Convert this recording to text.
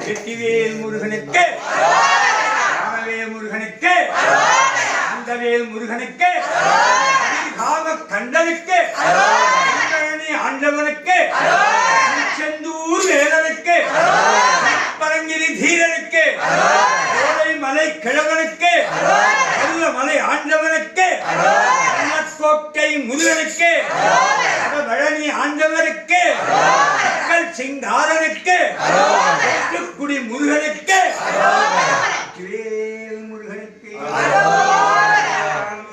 வெற்றிவேல் முருகனுக்கு, ராமவேல் முருகனுக்கு, அந்தவேல் முருகனுக்கு, காவ கண்டனுக்கு, ஆண்டவனுக்கு, செந்தூர் வேலனுக்கு, பரங்கிரி தீரனுக்கு, மலை கிழவனுக்கு, மலை ஆண்டவனுக்கு, கோட்டை முருகனுக்கு, பழனி ஆண்டவனுக்கு, சிங்காரனுக்கு